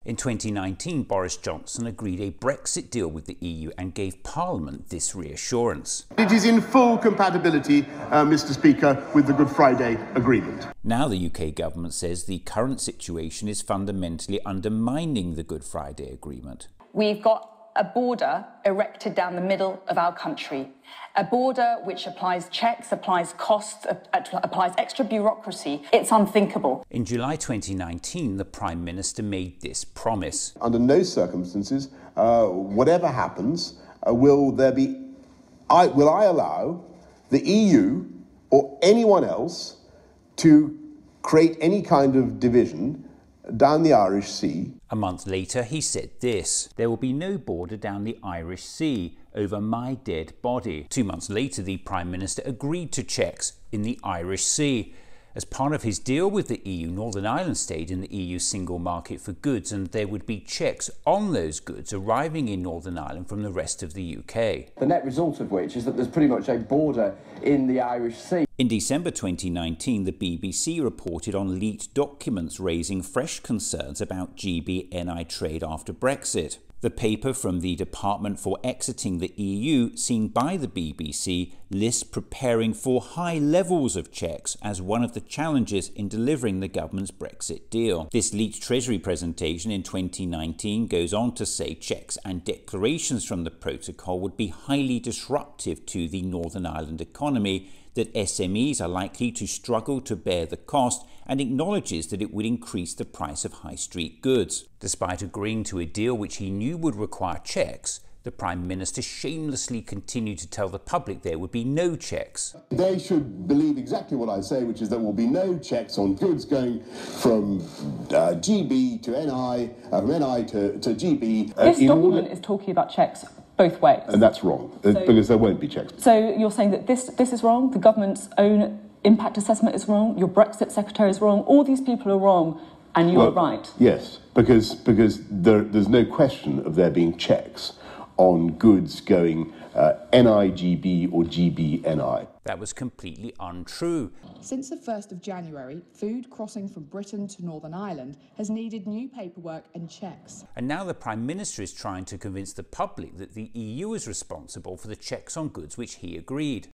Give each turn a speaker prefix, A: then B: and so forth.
A: In 2019, Boris Johnson agreed a Brexit deal with the EU and gave Parliament this reassurance.
B: It is in full compatibility, Mr. Speaker, with the Good Friday Agreement.
A: Now the UK government says the current situation is fundamentally undermining the Good Friday Agreement.
C: We've got a border erected down the middle of our country, a border which applies checks, applies costs, applies extra bureaucracy. It's unthinkable.
A: In July 2019, the Prime Minister made this promise.
B: Under no circumstances, whatever happens, will I allow the EU or anyone else to create any kind of division down the Irish Sea.
A: A month later, he said this: "There will be no border down the Irish Sea over my dead body." 2 months later, the Prime Minister agreed to checks in the Irish Sea. As part of his deal with the EU, Northern Ireland stayed in the EU single market for goods, and there would be checks on those goods arriving in Northern Ireland from the rest of the UK.
D: The net result of which is that there's pretty much a border in the Irish Sea.
A: In December 2019, the BBC reported on leaked documents raising fresh concerns about GB-NI trade after Brexit. The paper from the Department for Exiting the EU, seen by the BBC, lists preparing for high levels of checks as one of the challenges in delivering the government's Brexit deal. This leaked Treasury presentation in 2019 goes on to say checks and declarations from the protocol would be highly disruptive to the Northern Ireland economy, that SMEs are likely to struggle to bear the cost, and acknowledges that it would increase the price of high street goods. Despite agreeing to a deal which he knew would require checks, the Prime Minister shamelessly continued to tell the public there would be no checks.
B: They should believe exactly what I say, which is there will be no checks on goods going from GB to NI, from NI to GB.
C: This document is talking about checks both ways.
B: And that's wrong, because there won't be checks.
C: So you're saying that this is wrong, the government's own impact assessment is wrong, your Brexit secretary is wrong, all these people are wrong, and you're right?
B: Yes, because there's no question of there being checks on goods going NI-GB or GB-NI.
A: That was completely untrue.
E: Since the 1st of January, food crossing from Britain to Northern Ireland has needed new paperwork and checks.
A: And now the Prime Minister is trying to convince the public that the EU is responsible for the checks on goods which he agreed.